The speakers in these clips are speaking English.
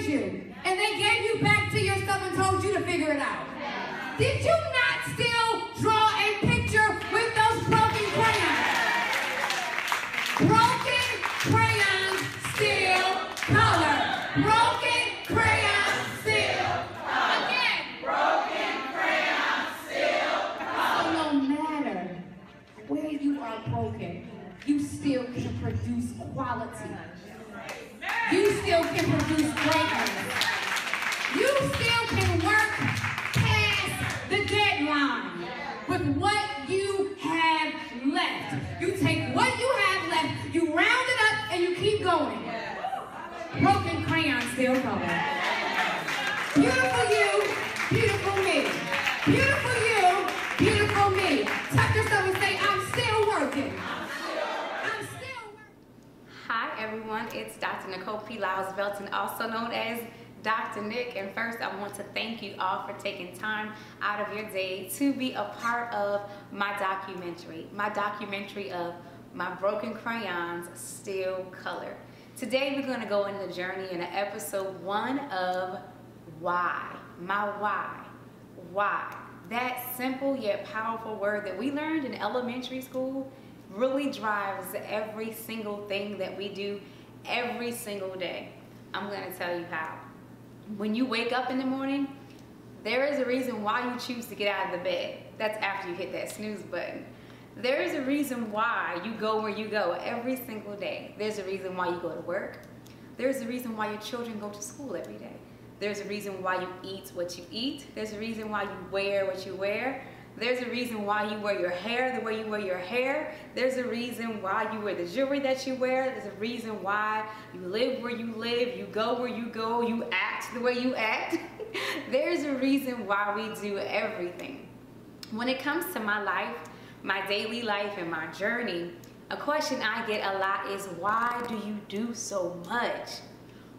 you, and they gave you back to yourself and told you to figure it out? Did you not still draw a picture with those broken crayons? Broken crayons still color. Broken crayons still color. Again. Broken crayons still color. So no matter where you are broken, you still can produce quality. You still can produce greatness. You still can work past the deadline with what you have left. You take what you have left, you round it up, and you keep going. Broken crayons still color. Beautiful you, beautiful me. Beautiful you, beautiful me. Touch yourself and say, I'm still working. I'm still working. Hi everyone, it's Dr. Nicole P. Lyles-Belton, also known as Dr. Nick, and first I want to thank you all for taking time out of your day to be a part of my documentary of My Broken Crayons Still Color. Today we're going to go on the journey in episode 1 of why, my why. That simple yet powerful word that we learned in elementary school really drives every single thing that we do every single day. I'm going to tell you how. When you wake up in the morning, there is a reason why you choose to get out of the bed. That's after you hit that snooze button. There is a reason why you go where you go every single day. There's a reason why you go to work. There's a reason why your children go to school every day. There's a reason why you eat what you eat. There's a reason why you wear what you wear. There's a reason why you wear your hair the way you wear your hair. There's a reason why you wear the jewelry that you wear. There's a reason why you live where you live, you go where you go, you act the way you act. There's a reason why we do everything. When it comes to my life, my daily life and my journey, a question I get a lot is, why do you do so much?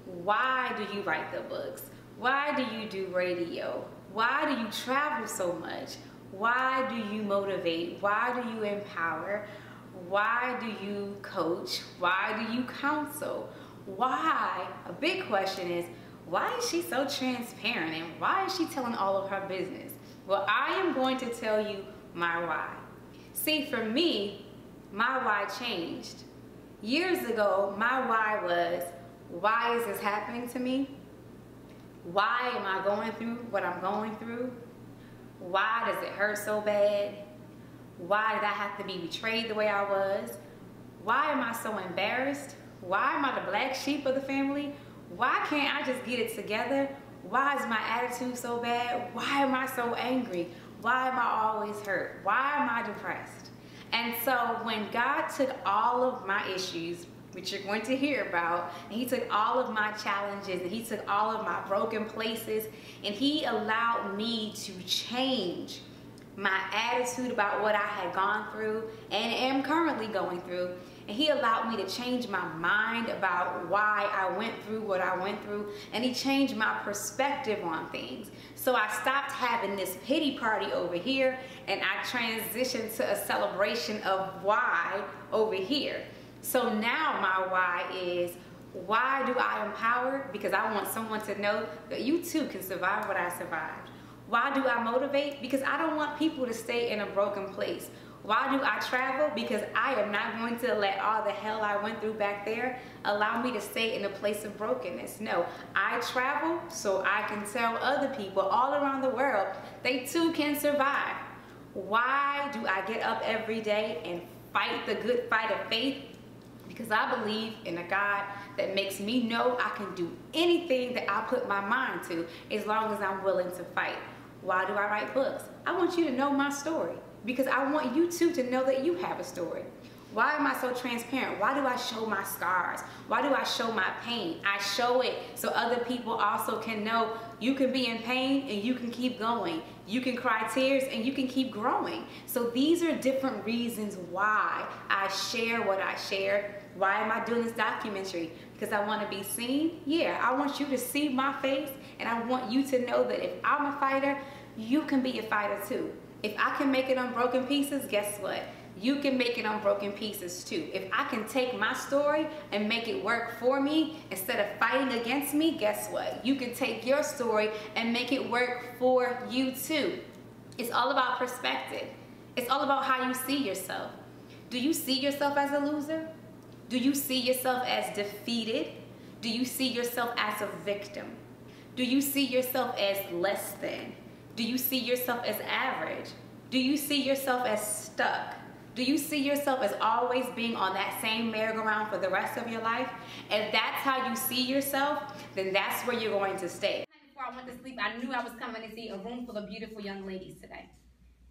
Why do you write the books? Why do you do radio? Why do you travel so much? Why do you motivate? Why do you empower? Why do you coach? Why do you counsel? Why? A big question is, why is she so transparent and why is she telling all of her business? Well, I am going to tell you my why. See, for me, my why changed. Years ago, my why was, why is this happening to me? Why am I going through what I'm going through? Why does it hurt so bad? Why did I have to be betrayed the way I was? Why am I so embarrassed? Why am I the black sheep of the family? Why can't I just get it together? Why is my attitude so bad? Why am I so angry? Why am I always hurt? Why am I depressed? And so when God took all of my issues, which you're going to hear about, and he took all of my challenges, and he took all of my broken places, and he allowed me to change my attitude about what I had gone through and am currently going through. And he allowed me to change my mind about why I went through what I went through, and he changed my perspective on things. So I stopped having this pity party over here, and I transitioned to a celebration of why over here. So now my why is, why do I empower? Because I want someone to know that you too can survive what I survived. Why do I motivate? Because I don't want people to stay in a broken place. Why do I travel? Because I am not going to let all the hell I went through back there allow me to stay in a place of brokenness. No, I travel so I can tell other people all around the world they too can survive. Why do I get up every day and fight the good fight of faith? Because I believe in a God that makes me know I can do anything that I put my mind to as long as I'm willing to fight. Why do I write books? I want you to know my story because I want you too to know that you have a story. Why am I so transparent? Why do I show my scars? Why do I show my pain? I show it so other people also can know you can be in pain and you can keep going. You can cry tears and you can keep growing. So these are different reasons why I share what I share. Why am I doing this documentary? Because I want to be seen? Yeah, I want you to see my face, and I want you to know that if I'm a fighter, you can be a fighter too. If I can make it on broken pieces, guess what? you can make it on broken pieces too. If I can take my story and make it work for me instead of fighting against me, guess what? You can take your story and make it work for you too. It's all about perspective. It's all about how you see yourself. Do you see yourself as a loser? Do you see yourself as defeated? Do you see yourself as a victim? Do you see yourself as less than? Do you see yourself as average? Do you see yourself as stuck? Do you see yourself as always being on that same merry-go-round for the rest of your life? If that's how you see yourself, then that's where you're going to stay. Before I went to sleep, I knew I was coming to see a room full of beautiful young ladies today.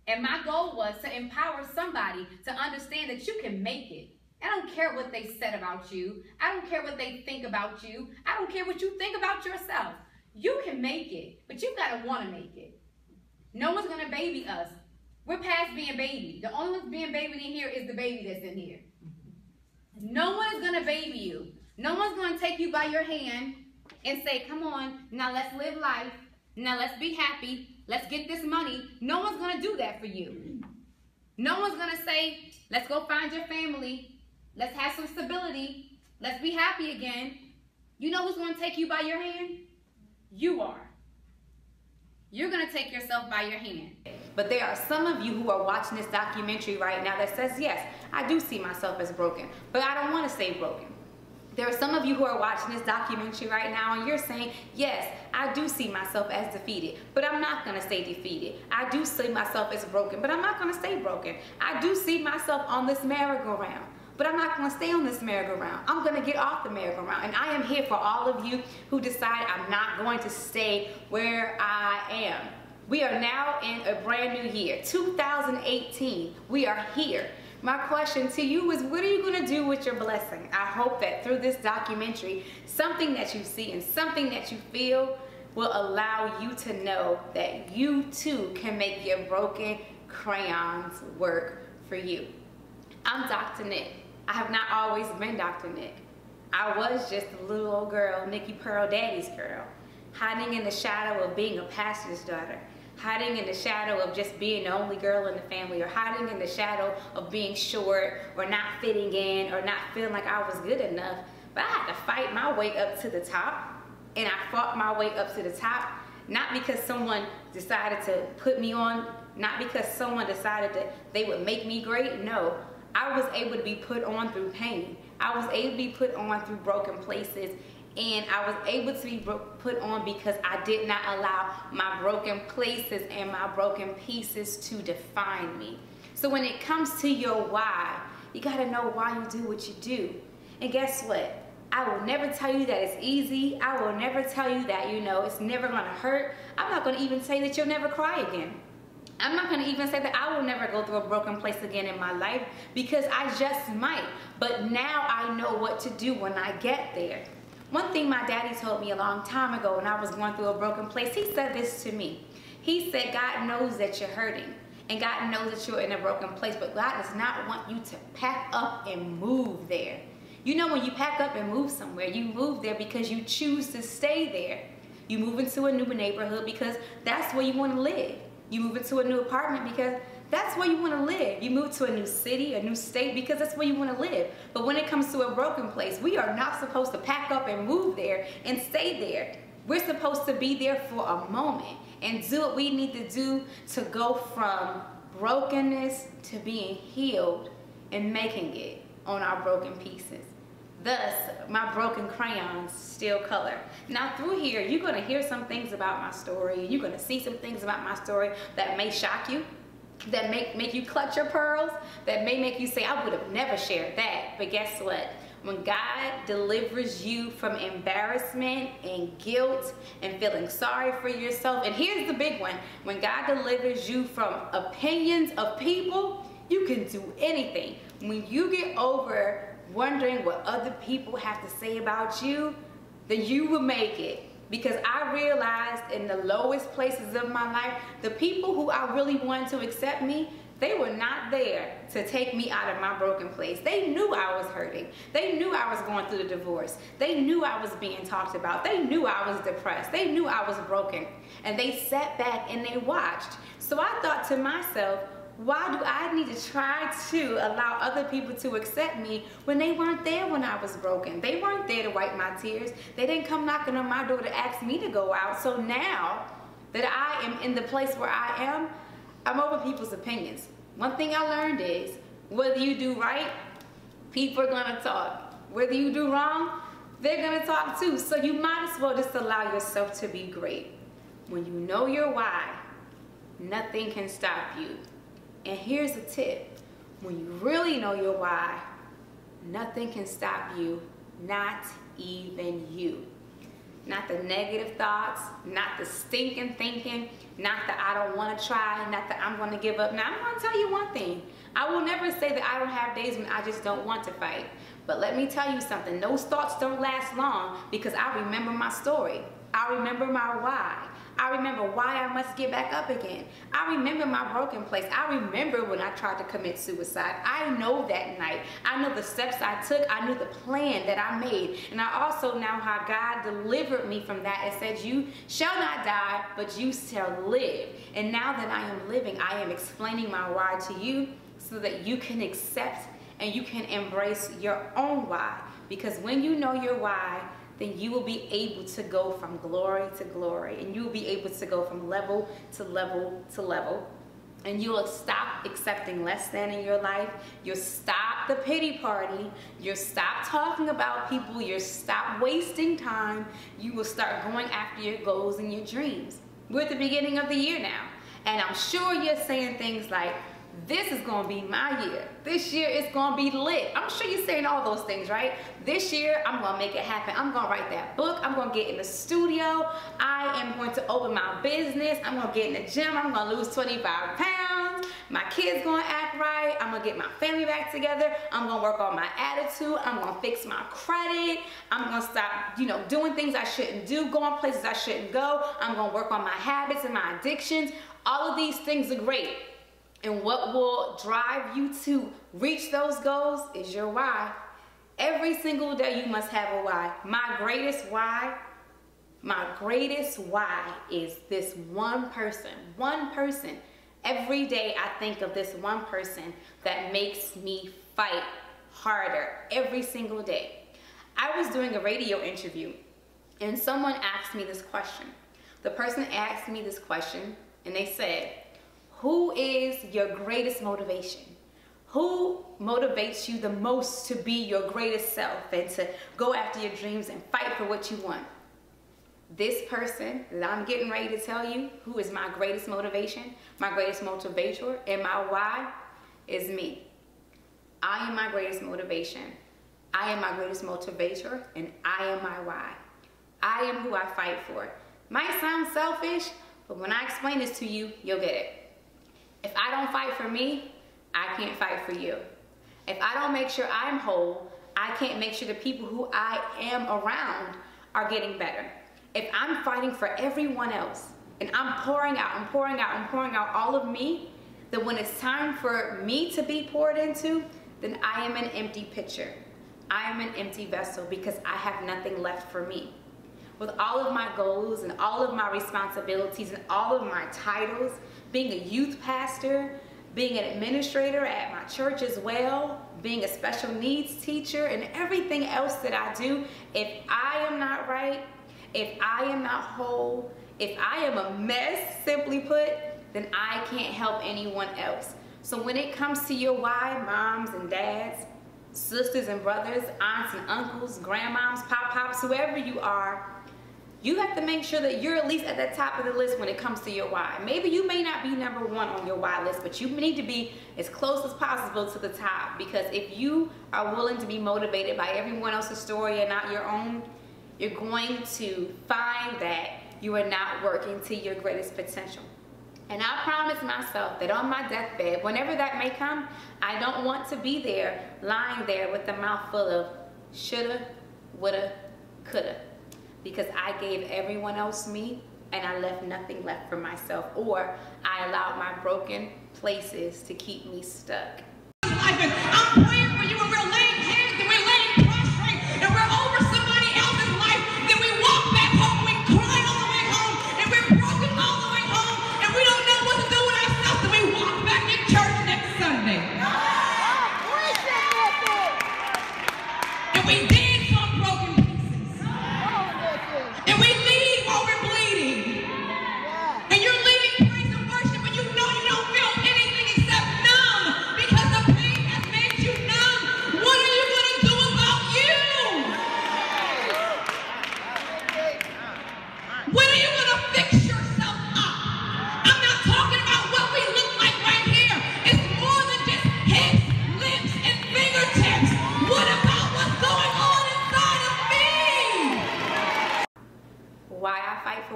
And my goal was to empower somebody to understand that you can make it. I don't care what they said about you. I don't care what they think about you. I don't care what you think about yourself. You can make it, but you've got to want to make it. No one's going to baby us. We're past being baby. The only one being babied in here is the baby that's in here. No one is going to baby you. No one's going to take you by your hand and say, come on, now let's live life. Now let's be happy. Let's get this money. No one's going to do that for you. No one's going to say, let's go find your family. Let's have some stability. Let's be happy again. You know who's going to take you by your hand? You are. You're going to take yourself by your hand. But there are some of you who are watching this documentary right now that says, yes, I do see myself as broken, but I don't want to stay broken. There are some of you who are watching this documentary right now and you're saying, yes, I do see myself as defeated, but I'm not going to stay defeated. I do see myself as broken, but I'm not going to stay broken. I do see myself on this merry-go-round, but I'm not going to stay on this merry-go-round. I'm going to get off the merry-go-round. And I am here for all of you who decide I'm not going to stay where I am. We are now in a brand new year, 2018. We are here. My question to you is, what are you going to do with your blessing? I hope that through this documentary, something that you see and something that you feel will allow you to know that you too can make your broken crayons work for you. I'm Dr. Nick. I have not always been Dr. Nick. I was just a little old girl, Nikki Pearl Daddy's girl, hiding in the shadow of being a pastor's daughter, hiding in the shadow of just being the only girl in the family, or hiding in the shadow of being short or not fitting in or not feeling like I was good enough. But I had to fight my way up to the top, and I fought my way up to the top, not because someone decided to put me on, not because someone decided that they would make me great. No, I was able to be put on through pain. I was able to be put on through broken places. And I was able to be put on because I did not allow my broken places and my broken pieces to define me. So when it comes to your why, you got to know why you do what you do. And guess what? I will never tell you that it's easy. I will never tell you that, you know, it's never going to hurt. I'm not going to even say that you'll never cry again. I'm not going to even say that I will never go through a broken place again in my life, because I just might. But now I know what to do when I get there. One thing my daddy told me a long time ago when I was going through a broken place, he said this to me. He said, God knows that you're hurting, and God knows that you're in a broken place, but God does not want you to pack up and move there. You know, when you pack up and move somewhere, you move there because you choose to stay there. You move into a new neighborhood because that's where you want to live. You move into a new apartment because that's where you want to live. You move to a new city, a new state, because that's where you want to live. But when it comes to a broken place, we are not supposed to pack up and move there and stay there. We're supposed to be there for a moment and do what we need to do to go from brokenness to being healed and making it on our broken pieces. Thus, my broken crayons still color. Now through here, you're going to hear some things about my story. You're going to see some things about my story that may shock you, that make you clutch your pearls, that may make you say, I would have never shared that. But guess what? When God delivers you from embarrassment and guilt and feeling sorry for yourself, and here's the big one, when God delivers you from opinions of people, you can do anything. When you get over wondering what other people have to say about you, then you will make it. Because I realized in the lowest places of my life, the people who I really wanted to accept me, they were not there to take me out of my broken place. They knew I was hurting. They knew I was going through the divorce. They knew I was being talked about. They knew I was depressed. They knew I was broken. And they sat back and they watched. So I thought to myself, Why do I need to try to allow other people to accept me when they weren't there when I was broken? They weren't there to wipe my tears. They didn't come knocking on my door to ask me to go out. So now that I am in the place where I am, I'm over people's opinions. One thing I learned is, whether you do right, people are gonna talk. Whether you do wrong, they're gonna talk too. So you might as well just allow yourself to be great. When you know your why, nothing can stop you. And here's a tip. When you really know your why, nothing can stop you, not even you. Not the negative thoughts, not the stinking thinking, not the I don't want to try, not that I'm going to give up. Now, I'm going to tell you one thing. I will never say that I don't have days when I just don't want to fight. But let me tell you something. Those thoughts don't last long because I remember my story. I remember my why. I remember why I must get back up again. I remember my broken place. I remember when I tried to commit suicide. I know that night. I know the steps I took. I knew the plan that I made. And I also know how God delivered me from that and said, you shall not die, but you shall live. And now that I am living, I am explaining my why to you so that you can accept and you can embrace your own why. Because when you know your why, then you will be able to go from glory to glory, and you will be able to go from level to level to level, and you will stop accepting less than in your life. You'll stop the pity party. You'll stop talking about people. You'll stop wasting time. You will start going after your goals and your dreams. We're at the beginning of the year now, and I'm sure you're saying things like, this is going to be my year. This year is going to be lit. I'm sure you're saying all those things, right? This year, I'm going to make it happen. I'm going to write that book. I'm going to get in the studio. I am going to open my business. I'm going to get in the gym. I'm going to lose 25 pounds. My kids going to act right. I'm going to get my family back together. I'm going to work on my attitude. I'm going to fix my credit. I'm going to stop, doing things I shouldn't do, going places I shouldn't go. I'm going to work on my habits and my addictions. All of these things are great. And what will drive you to reach those goals is your why. Every single day you must have a why. My greatest why is this one person. One person. Every day I think of this one person that makes me fight harder every single day. I was doing a radio interview and someone asked me this question. The person asked me this question and they said, who is your greatest motivation? Who motivates you the most to be your greatest self and to go after your dreams and fight for what you want? This person that I'm getting ready to tell you, who is my greatest motivation, my greatest motivator, and my why, is me. I am my greatest motivation. I am my greatest motivator, and I am my why. I am who I fight for. Might sound selfish, but when I explain this to you, you'll get it. If I don't fight for me, I can't fight for you. If I don't make sure I'm whole, I can't make sure the people who I am around are getting better. If I'm fighting for everyone else and I'm pouring out all of me, then when it's time for me to be poured into, then I am an empty pitcher. I am an empty vessel because I have nothing left for me. With all of my goals and all of my responsibilities and all of my titles, being a youth pastor, being an administrator at my church as well, being a special needs teacher, and everything else that I do, if I am not right, if I am not whole, if I am a mess, simply put, then I can't help anyone else. So when it comes to your why, moms and dads, sisters and brothers, aunts and uncles, grandmoms, pop-pops, whoever you are, you have to make sure that you're at least at the top of the list when it comes to your why. Maybe you may not be number one on your why list, but you need to be as close as possible to the top, because if you are willing to be motivated by everyone else's story and not your own, you're going to find that you are not working to your greatest potential. And I promise myself that on my deathbed, whenever that may come, I don't want to be there, lying there with a mouth full of shoulda, woulda, coulda. Because I gave everyone else me and I left nothing left for myself, or I allowed my broken places to keep me stuck. I'm praying for you and we're laying hands and we're laying prostrate and we're over somebody else's life. Then we walk back home, we cry all the way home, and we're broken all the way home, and we don't know what to do with ourselves, and we walk back in church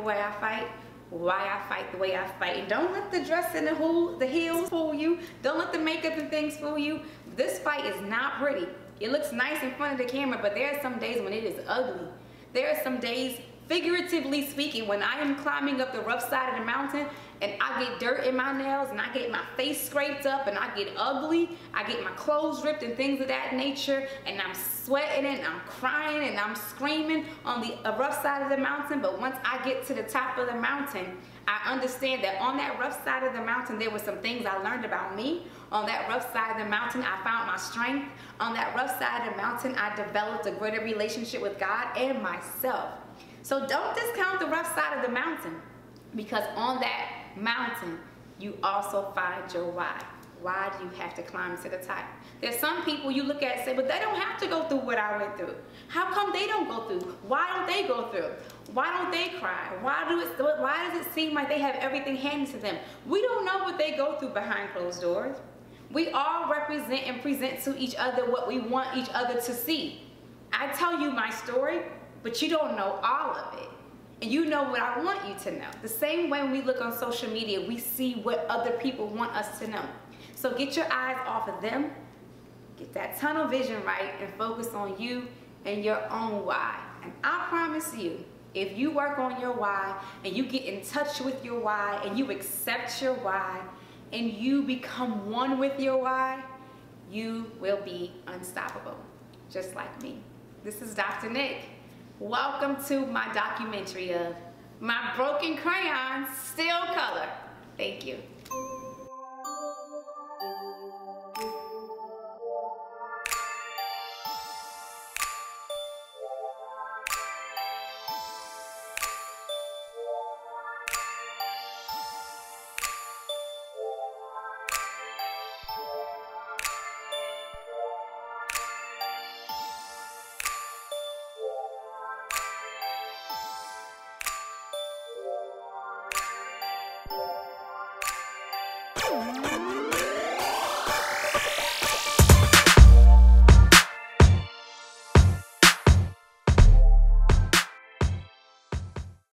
way I fight, why I fight the way I fight. And don't let the dress and the heels fool you. Don't let the makeup and things fool you. This fight is not pretty. It looks nice in front of the camera, but there are some days when it is ugly. There are some days, figuratively speaking, when I am climbing up the rough side of the mountain and I get dirt in my nails and I get my face scraped up and I get ugly, I get my clothes ripped and things of that nature, and I'm sweating and I'm crying and I'm screaming on the rough side of the mountain. But once I get to the top of the mountain, I understand that on that rough side of the mountain, there were some things I learned about me. On that rough side of the mountain, I found my strength. On that rough side of the mountain, I developed a greater relationship with God and myself. So don't discount the rough side of the mountain, because on that mountain, you also find your why. Why do you have to climb to the top? There's some people you look at and say, but they don't have to go through what I went through. How come they don't go through? Why don't they go through? Why don't they cry? Why does it seem like they have everything handed to them? We don't know what they go through behind closed doors. We all represent and present to each other what we want each other to see. I tell you my story, but you don't know all of it. And you know what I want you to know. The same way when we look on social media, we see what other people want us to know. So get your eyes off of them, get that tunnel vision right, and focus on you and your own why. And I promise you, if you work on your why and you get in touch with your why and you accept your why and you become one with your why, you will be unstoppable, just like me. This is Dr. Nick. Welcome to my documentary of My Broken Crayons Still Color. Thank you.